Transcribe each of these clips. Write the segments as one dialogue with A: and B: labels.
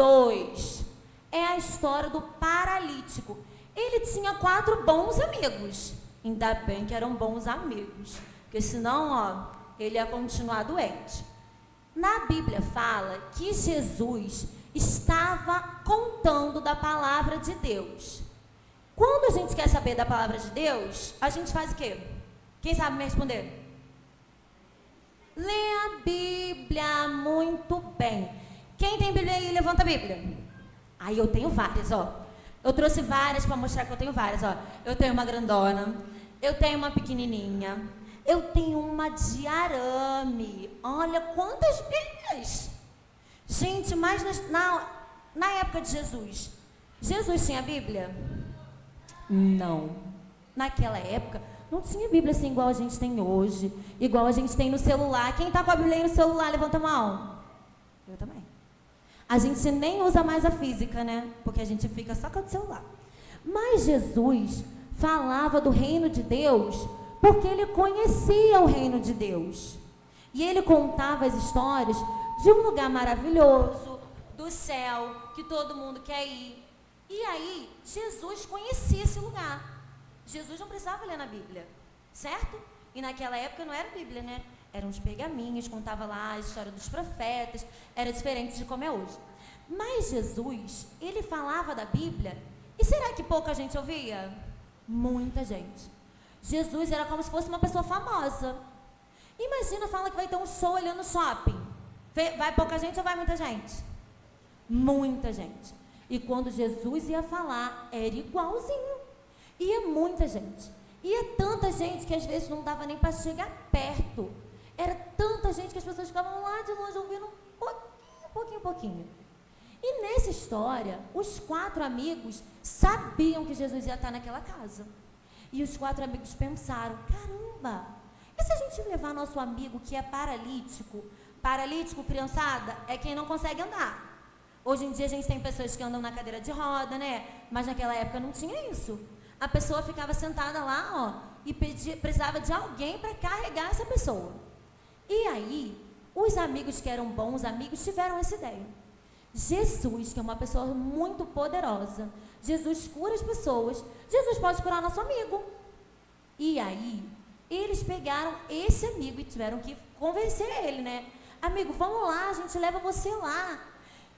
A: 2 é a história do paralítico. Ele tinha 4 bons amigos. Ainda bem que eram bons amigos, porque senão, ele ia continuar doente. Na Bíblia fala que Jesus estava contando da palavra de Deus. Quando a gente quer saber da palavra de Deus, a gente faz o quê? Quem sabe me responder? Lê a Bíblia. Muito bem. Quem tem Bíblia aí, levanta a Bíblia. Aí eu tenho várias, Eu trouxe várias para mostrar que eu tenho várias, Eu tenho uma grandona, eu tenho uma pequenininha, eu tenho uma de arame. Olha quantas Bíblias. Gente, mas na época de Jesus tinha Bíblia? Não. Naquela época, não tinha Bíblia assim igual a gente tem hoje, igual a gente tem no celular. Quem está com a Bíblia aí no celular, levanta a mão. Eu também. A gente nem usa mais a física, né? Porque a gente fica só com o celular. Mas Jesus falava do reino de Deus porque ele conhecia o reino de Deus. E ele contava as histórias de um lugar maravilhoso, do céu, que todo mundo quer ir. E aí, Jesus conhecia esse lugar. Jesus não precisava ler na Bíblia, certo? E naquela época não era Bíblia, né? Eram os pergaminhos, contava lá a história dos profetas, era diferente de como é hoje. Mas Jesus, ele falava da Bíblia, e será que pouca gente ouvia? Muita gente. Jesus era como se fosse uma pessoa famosa. Imagina, fala que vai ter um show ali no shopping. Vai pouca gente ou vai muita gente? Muita gente. E quando Jesus ia falar, era igualzinho. Ia muita gente. Ia tanta gente que às vezes não dava nem para chegar perto. Era tanta gente que as pessoas ficavam lá de longe ouvindo pouquinho. E nessa história, os 4 amigos sabiam que Jesus ia estar naquela casa. E os 4 amigos pensaram, caramba, e se a gente levar nosso amigo que é paralítico? Paralítico, criançada, é quem não consegue andar. Hoje em dia a gente tem pessoas que andam na cadeira de roda, né? Mas naquela época não tinha isso. A pessoa ficava sentada lá, e precisava de alguém para carregar essa pessoa. E aí, os amigos que eram bons amigos tiveram essa ideia. Jesus, que é uma pessoa muito poderosa, Jesus cura as pessoas, Jesus pode curar nosso amigo. E aí, eles pegaram esse amigo e tiveram que convencer ele, né? Amigo, vamos lá, a gente leva você lá.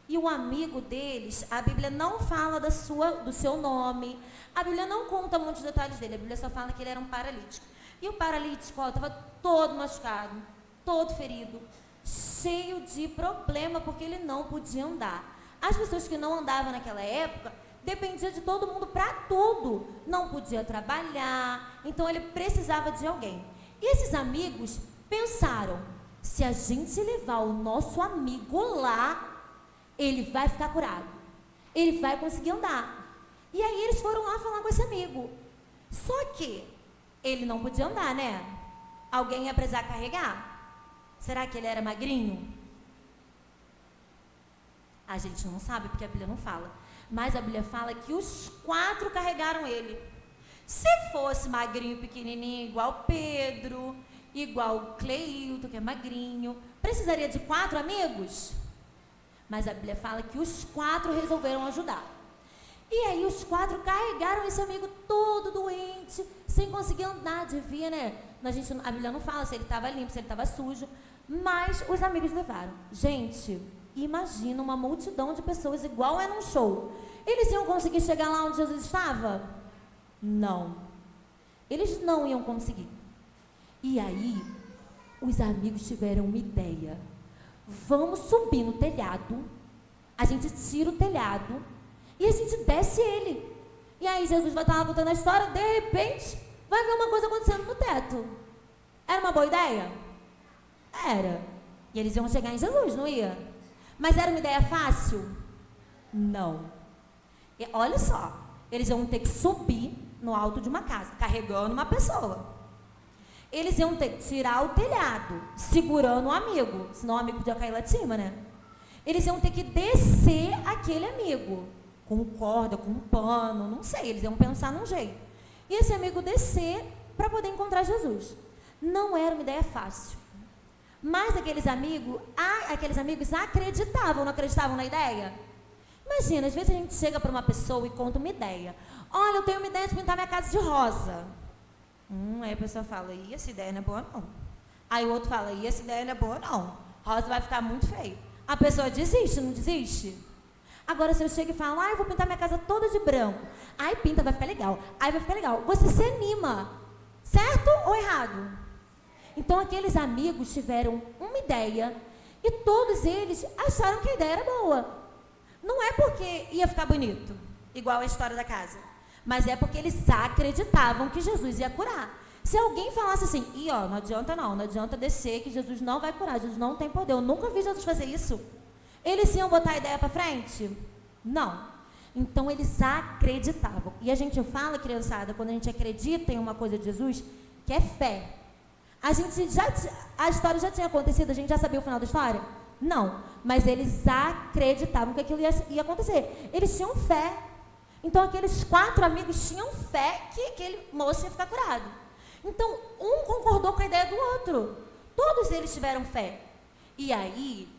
A: E o amigo deles, a Bíblia não fala do seu nome, a Bíblia não conta muitos detalhes dele, a Bíblia só fala que ele era um paralítico. E o paralítico estava todo machucado, todo ferido, cheio de problema, porque ele não podia andar. As pessoas que não andavam naquela época dependiam de todo mundo para tudo. Não podia trabalhar, então ele precisava de alguém. E esses amigos pensaram, se a gente levar o nosso amigo lá, ele vai ficar curado, ele vai conseguir andar. E aí eles foram lá falar com esse amigo. Só que ele não podia andar, né? Alguém ia precisar carregar. Será que ele era magrinho? A gente não sabe, porque a Bíblia não fala. Mas a Bíblia fala que os 4 carregaram ele. Se fosse magrinho, pequenininho, igual Pedro, igual Cleilton, que é magrinho, precisaria de 4 amigos? Mas a Bíblia fala que os 4 resolveram ajudar. E aí os 4 carregaram esse amigo todo doente, sem conseguir andar, devia, né? A Bíblia não fala se ele estava limpo, se ele estava sujo, mas os amigos levaram. Gente, imagina uma multidão de pessoas igual é num show. Eles iam conseguir chegar lá onde Jesus estava? Não. Eles não iam conseguir. E aí, os amigos tiveram uma ideia. Vamos subir no telhado, a gente tira o telhado e a gente desce ele. E aí Jesus vai estar lá contando a história, de repente, vai ver uma coisa acontecendo no teto. Era uma boa ideia? Era. E eles iam chegar em Jesus, não ia? Mas era uma ideia fácil? Não. E olha só, eles iam ter que subir no alto de uma casa, carregando uma pessoa. Eles iam ter que tirar o telhado, segurando um amigo, senão o amigo podia cair lá de cima, né? Eles iam ter que descer aquele amigo, com corda, com um pano, não sei, eles iam pensar num jeito. E esse amigo descer para poder encontrar Jesus. Não era uma ideia fácil. Mas aqueles amigos acreditavam, não acreditavam na ideia? Imagina, às vezes a gente chega para uma pessoa e conta uma ideia. Olha, eu tenho uma ideia de pintar minha casa de rosa. Aí a pessoa fala, e essa ideia não é boa não. Aí o outro fala, e essa ideia não é boa não. Rosa vai ficar muito feio. A pessoa desiste, não desiste? Agora se eu chego e falo, eu vou pintar minha casa toda de branco. Aí pinta, vai ficar legal. Aí vai ficar legal. Você se anima. Certo ou errado? Então aqueles amigos tiveram uma ideia e todos eles acharam que a ideia era boa. Não é porque ia ficar bonito, igual a história da casa, mas é porque eles acreditavam que Jesus ia curar. Se alguém falasse assim, não adianta descer que Jesus não vai curar, Jesus não tem poder, eu nunca vi Jesus fazer isso. Eles iam botar a ideia para frente? Não. Então eles acreditavam. E a gente fala, criançada, quando a gente acredita em uma coisa de Jesus, que é fé. A história já tinha acontecido, a gente já sabia o final da história? Não, mas eles acreditavam que aquilo ia acontecer. Eles tinham fé. Então aqueles 4 amigos tinham fé que aquele moço ia ficar curado. Então um concordou com a ideia do outro. Todos eles tiveram fé. E aí,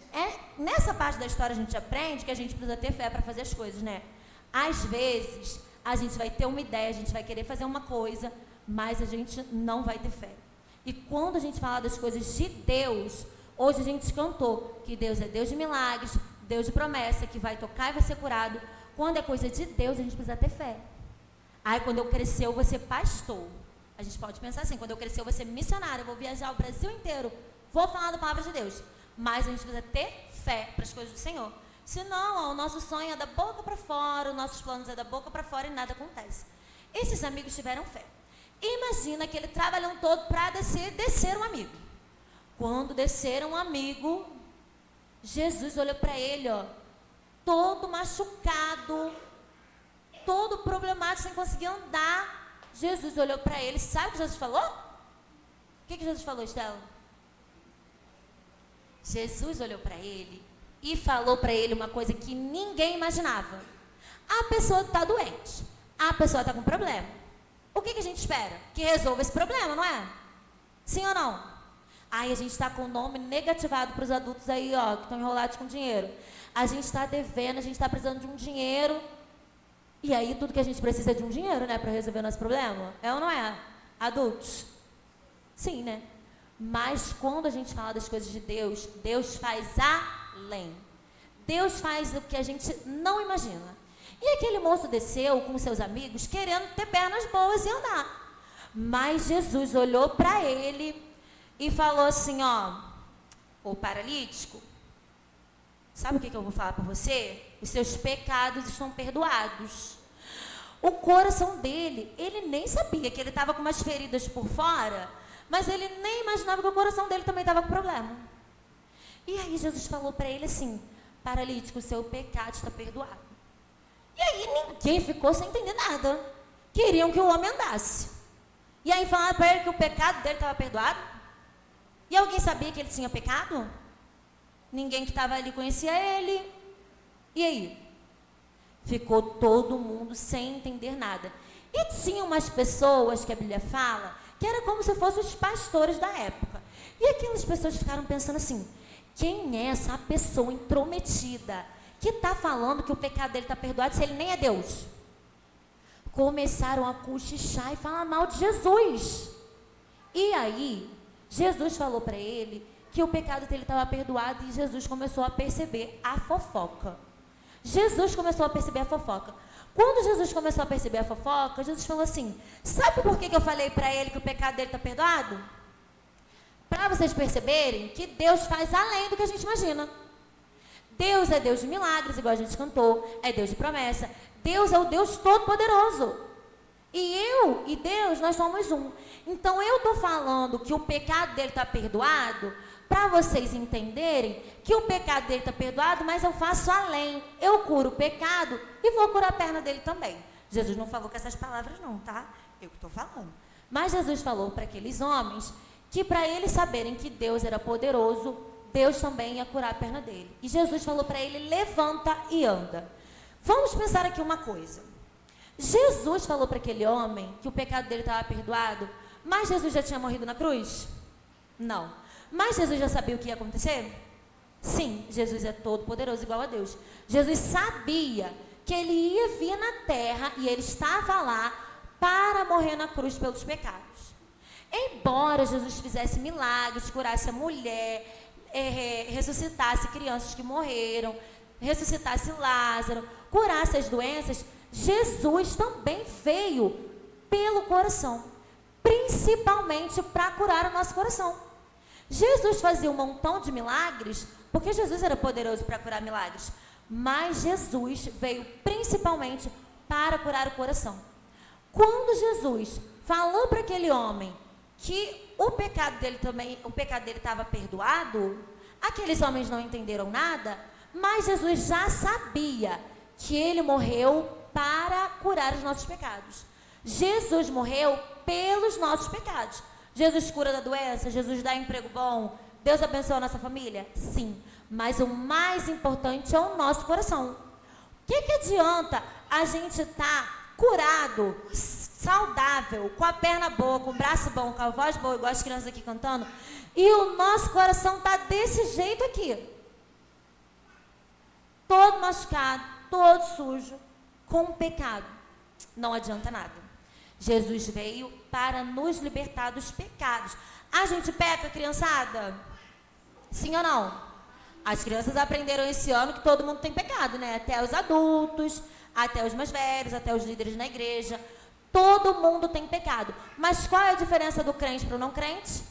A: nessa parte da história a gente aprende que a gente precisa ter fé para fazer as coisas, né? Às vezes a gente vai ter uma ideia, a gente vai querer fazer uma coisa, mas a gente não vai ter fé. E quando a gente fala das coisas de Deus, hoje a gente cantou que Deus é Deus de milagres, Deus de promessa, que vai tocar e vai ser curado. Quando é coisa de Deus, a gente precisa ter fé. Aí quando eu crescer, eu vou ser pastor. A gente pode pensar assim, quando eu crescer, eu vou ser missionária, eu vou viajar o Brasil inteiro, vou falar da palavra de Deus. Mas a gente precisa ter fé para as coisas do Senhor. Senão, o nosso sonho é da boca para fora, os nossos planos é da boca para fora e nada acontece. Esses amigos tiveram fé. Imagina aquele trabalhão todo para descer um amigo. Quando desceram um amigo, Jesus olhou para ele, todo machucado, todo problemático, sem conseguir andar. Jesus olhou para ele, sabe o que Jesus falou? O que Jesus falou, Estela? Jesus olhou para ele e falou para ele uma coisa que ninguém imaginava. A pessoa está doente, a pessoa está com problema. O que a gente espera? Que resolva esse problema, não é? Sim ou não? Aí a gente está com o nome negativado para os adultos aí, que estão enrolados com dinheiro. A gente está devendo, a gente está precisando de um dinheiro. E aí tudo que a gente precisa é de um dinheiro, né? Para resolver o nosso problema. É ou não é? Adultos? Sim, né? Mas quando a gente fala das coisas de Deus, Deus faz além. Deus faz o que a gente não imagina. E aquele moço desceu com seus amigos querendo ter pernas boas e andar. Mas Jesus olhou para ele e falou assim, ô paralítico, sabe o que eu vou falar para você? Os seus pecados estão perdoados. O coração dele, ele nem sabia que ele estava com umas feridas por fora, mas ele nem imaginava que o coração dele também estava com problema. E aí Jesus falou para ele assim, paralítico, o seu pecado está perdoado. E aí ninguém ficou sem entender nada. Queriam que o homem andasse. E aí falaram para ele que o pecado dele estava perdoado. E alguém sabia que ele tinha pecado? Ninguém que estava ali conhecia ele. E aí? Ficou todo mundo sem entender nada. E tinha umas pessoas que a Bíblia fala que era como se fossem os pastores da época. E aquelas pessoas ficaram pensando assim, quem é essa pessoa intrometida que está falando que o pecado dele está perdoado se ele nem é Deus? Começaram a cochichar e falar mal de Jesus. E aí, Jesus falou para ele que o pecado dele estava perdoado e Jesus começou a perceber a fofoca. Jesus começou a perceber a fofoca. Quando Jesus começou a perceber a fofoca, Jesus falou assim, sabe por que eu falei para ele que o pecado dele está perdoado? Para vocês perceberem que Deus faz além do que a gente imagina. Deus é Deus de milagres, igual a gente cantou, é Deus de promessa. Deus é o Deus Todo-Poderoso. E eu e Deus, nós somos um. Então eu estou falando que o pecado dele está perdoado, para vocês entenderem que o pecado dele está perdoado, mas eu faço além. Eu curo o pecado e vou curar a perna dele também. Jesus não falou com essas palavras não, tá? Eu que estou falando. Mas Jesus falou para aqueles homens que para eles saberem que Deus era poderoso, Deus também ia curar a perna dele. E Jesus falou para ele, levanta e anda. Vamos pensar aqui uma coisa. Jesus falou para aquele homem que o pecado dele estava perdoado, mas Jesus já tinha morrido na cruz? Não. Mas Jesus já sabia o que ia acontecer? Sim, Jesus é todo poderoso igual a Deus. Jesus sabia que ele ia vir na terra e ele estava lá para morrer na cruz pelos pecados. Embora Jesus fizesse milagres, curasse a mulher, ressuscitasse crianças que morreram, ressuscitasse Lázaro, curasse as doenças, Jesus também veio pelo coração, principalmente para curar o nosso coração. Jesus fazia um montão de milagres, porque Jesus era poderoso para curar milagres, mas Jesus veio principalmente para curar o coração. Quando Jesus falou para aquele homem que o pecado dele estava perdoado, aqueles homens não entenderam nada, mas Jesus já sabia que ele morreu para curar os nossos pecados. Jesus morreu pelos nossos pecados. Jesus cura da doença, Jesus dá emprego bom, Deus abençoa a nossa família? Sim, mas o mais importante é o nosso coração. O que adianta a gente estar curado, saudável, com a perna boa, com o braço bom, com a voz boa, igual as crianças aqui cantando, e o nosso coração está desse jeito aqui, todo machucado, todo sujo, com pecado? Não adianta nada. Jesus veio para nos libertar dos pecados. A gente peca, criançada? Sim ou não? As crianças aprenderam esse ano que todo mundo tem pecado, né? Até os adultos, até os mais velhos, até os líderes na igreja. Todo mundo tem pecado. Mas qual é a diferença do crente para o não crente?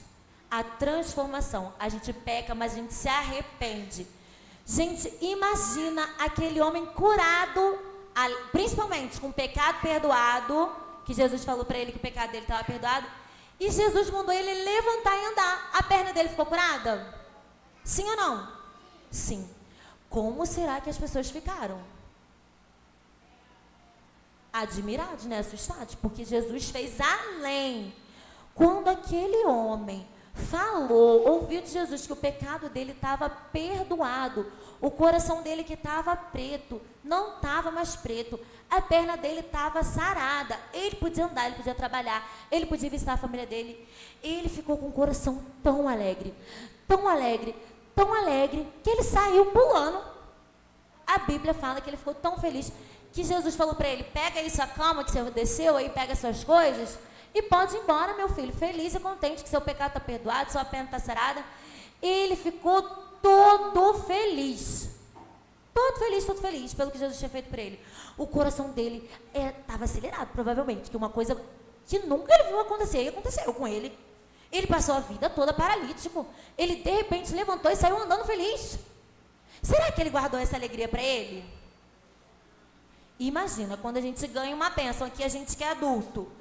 A: A transformação. A gente peca, mas a gente se arrepende. Gente, imagina aquele homem curado, principalmente com pecado perdoado, que Jesus falou para ele que o pecado dele estava perdoado, e Jesus mandou ele levantar e andar. A perna dele ficou curada? Sim ou não? Sim. Como será que as pessoas ficaram? Admirados, né? Assustados, porque Jesus fez além. Quando aquele homem falou, ouviu de Jesus que o pecado dele estava perdoado, o coração dele que estava preto, não estava mais preto, a perna dele estava sarada, ele podia andar, ele podia trabalhar, ele podia visitar a família dele, ele ficou com o coração tão alegre, tão alegre, tão alegre, que ele saiu pulando. A Bíblia fala que ele ficou tão feliz, que Jesus falou para ele: pega aí sua cama que você desceu, aí pega suas coisas, e pode ir embora, meu filho, feliz e contente que seu pecado está perdoado, sua perna está sarada. Ele ficou todo feliz pelo que Jesus tinha feito para ele. O coração dele estava acelerado, provavelmente, que uma coisa que nunca ele viu acontecer, e aconteceu com ele. Ele passou a vida toda paralítico. Ele, de repente, levantou e saiu andando feliz. Será que ele guardou essa alegria para ele? Imagina, quando a gente ganha uma bênção, aqui a gente que é adulto,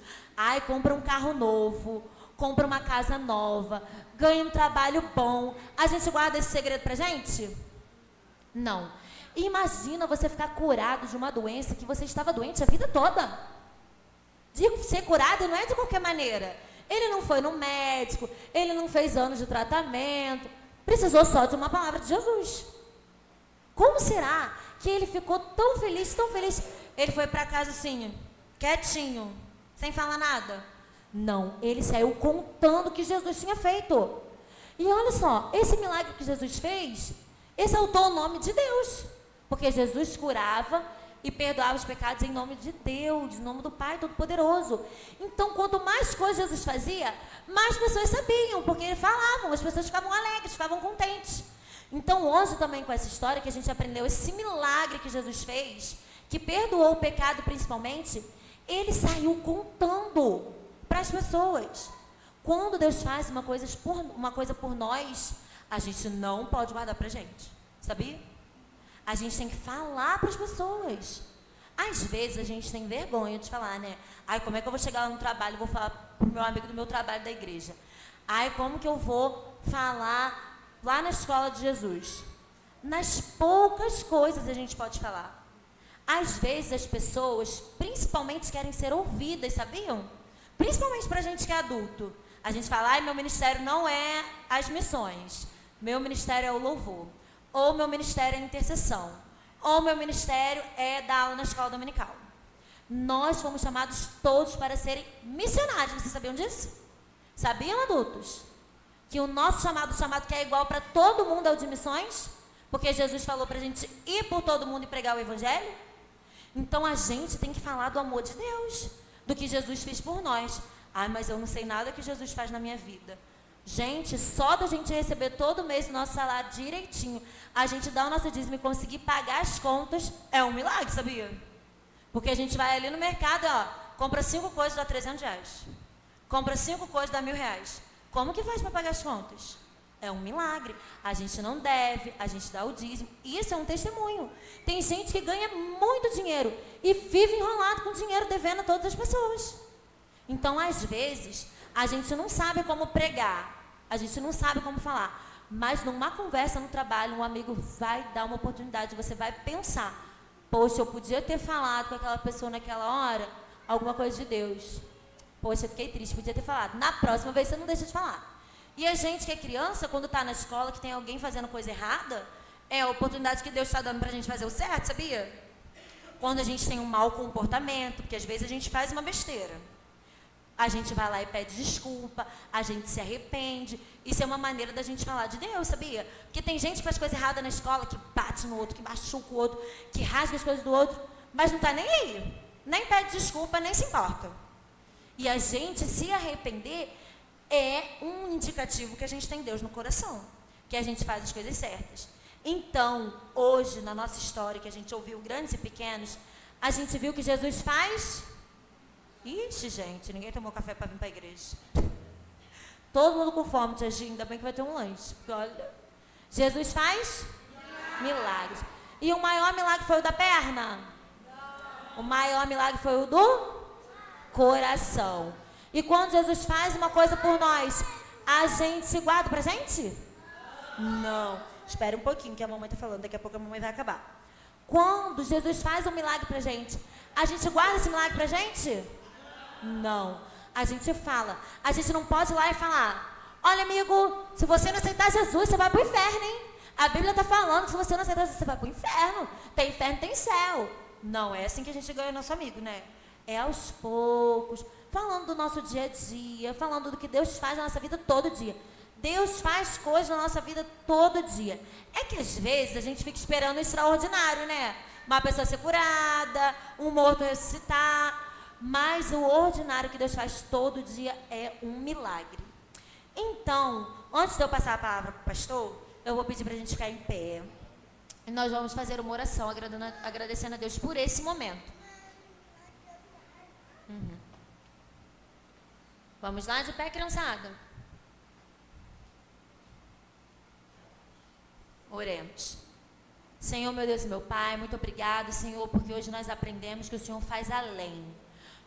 A: compra um carro novo, compra uma casa nova, ganha um trabalho bom, a gente guarda esse segredo pra gente? Não. Imagina você ficar curado de uma doença que você estava doente a vida toda. Digo, ser curado não é de qualquer maneira. Ele não foi no médico, ele não fez anos de tratamento, precisou só de uma palavra de Jesus. Como será que ele ficou tão feliz, tão feliz? Ele foi para casa assim, quietinho, sem falar nada? Não, ele saiu contando o que Jesus tinha feito. E olha só, esse milagre que Jesus fez, exaltou o nome de Deus, porque Jesus curava e perdoava os pecados em nome de Deus, em nome do Pai Todo-Poderoso. Então, quanto mais coisas Jesus fazia, mais pessoas sabiam, porque ele falavam, as pessoas ficavam alegres, ficavam contentes. Então, hoje também com essa história que a gente aprendeu, esse milagre que Jesus fez, que perdoou o pecado principalmente, ele saiu contando para as pessoas. Quando Deus faz uma coisa por nós, a gente não pode guardar para a gente, sabia? A gente tem que falar para as pessoas. Às vezes a gente tem vergonha de falar, né? Como é que eu vou chegar lá no trabalho e vou falar para o meu amigo do meu trabalho da igreja? Como que eu vou falar lá na escola de Jesus? Nas poucas coisas a gente pode falar. Às vezes as pessoas, principalmente, querem ser ouvidas, sabiam? Principalmente para a gente que é adulto. A gente fala, meu ministério não é as missões. Meu ministério é o louvor. Ou meu ministério é a intercessão. Ou meu ministério é dar aula na escola dominical. Nós fomos chamados todos para serem missionários. Vocês sabiam disso? Sabiam, adultos? Que o nosso chamado que é igual para todo mundo é o de missões? Porque Jesus falou para a gente ir por todo mundo e pregar o evangelho? Então a gente tem que falar do amor de Deus, do que Jesus fez por nós. Ai, mas eu não sei nada que Jesus faz na minha vida. Gente, só da gente receber todo mês o nosso salário direitinho, a gente dá o nosso dízimo e conseguir pagar as contas, é um milagre, sabia? Porque a gente vai ali no mercado, ó, compra 5 coisas, dá R$300. Compra 5 coisas, dá R$1.000. Como que faz para pagar as contas? É um milagre. A gente não deve, a gente dá o dízimo. Isso é um testemunho. Tem gente que ganha muito dinheiro e vive enrolado com dinheiro devendo a todas as pessoas. Então, às vezes, a gente não sabe como pregar, a gente não sabe como falar, mas numa conversa no trabalho, um amigo vai dar uma oportunidade, você vai pensar, poxa, eu podia ter falado com aquela pessoa naquela hora alguma coisa de Deus. Poxa, eu fiquei triste, podia ter falado. Na próxima vez você não deixa de falar. E a gente que é criança, quando está na escola, que tem alguém fazendo coisa errada, é a oportunidade que Deus está dando para a gente fazer o certo, sabia? Quando a gente tem um mau comportamento, porque às vezes a gente faz uma besteira. A gente vai lá e pede desculpa, a gente se arrepende. Isso é uma maneira da gente falar de Deus, sabia? Porque tem gente que faz coisa errada na escola, que bate no outro, que machuca o outro, que rasga as coisas do outro, mas não está nem aí. Nem pede desculpa, nem se importa. E a gente se arrepender é um indicativo que a gente tem Deus no coração, que a gente faz as coisas certas. Então, hoje, na nossa história, que a gente ouviu grandes e pequenos, a gente viu que Jesus faz... Ixi, gente, ninguém tomou café para vir para a igreja. Todo mundo com fome, tia Gi, ainda bem que vai ter um lanche. Porque, olha, Jesus faz milagres. E o maior milagre foi o da perna? O maior milagre foi o do coração. E quando Jesus faz uma coisa por nós, a gente se guarda pra gente? Não. Espera um pouquinho que a mamãe está falando, daqui a pouco a mamãe vai acabar. Quando Jesus faz um milagre pra gente, a gente guarda esse milagre pra gente? Não. A gente fala. A gente não pode ir lá e falar, olha amigo, se você não aceitar Jesus, você vai pro inferno, hein? A Bíblia está falando que se você não aceitar Jesus, você vai pro inferno. Tem inferno, tem céu. Não é assim que a gente ganha o nosso amigo, né? É aos poucos, falando do nosso dia a dia, falando do que Deus faz na nossa vida todo dia. Deus faz coisas na nossa vida todo dia. É que às vezes a gente fica esperando o extraordinário, né? Uma pessoa ser curada, um morto ressuscitar. Mas o ordinário que Deus faz todo dia é um milagre. Então, antes de eu passar a palavra para o pastor, eu vou pedir para a gente ficar em pé. E nós vamos fazer uma oração agradecendo a Deus por esse momento. Vamos lá de pé, criançada? Oremos. Senhor, meu Deus e meu Pai, muito obrigado, Senhor, porque hoje nós aprendemos que o Senhor faz além.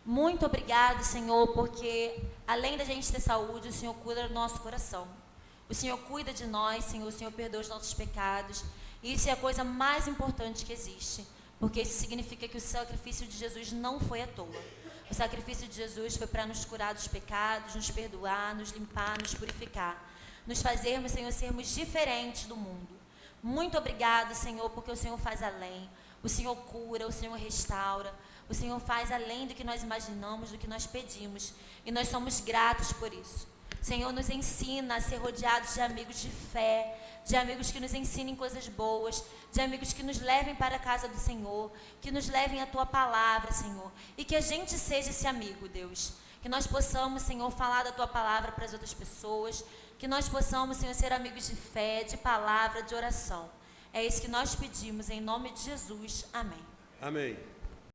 A: Muito obrigado, Senhor, porque além da gente ter saúde, o Senhor cuida do nosso coração. O Senhor cuida de nós, Senhor, o Senhor perdoa os nossos pecados. E isso é a coisa mais importante que existe, porque isso significa que o sacrifício de Jesus não foi à toa. O sacrifício de Jesus foi para nos curar dos pecados, nos perdoar, nos limpar, nos purificar. Nos fazermos, Senhor, sermos diferentes do mundo. Muito obrigado, Senhor, porque o Senhor faz além. O Senhor cura, o Senhor restaura. O Senhor faz além do que nós imaginamos, do que nós pedimos. E nós somos gratos por isso. Senhor, nos ensina a ser rodeados de amigos de fé, de amigos que nos ensinem coisas boas, de amigos que nos levem para a casa do Senhor, que nos levem a Tua palavra, Senhor. E que a gente seja esse amigo, Deus. Que nós possamos, Senhor, falar da Tua palavra para as outras pessoas. Que nós possamos, Senhor, ser amigos de fé, de palavra, de oração. É isso que nós pedimos, em nome de Jesus. Amém.
B: Amém.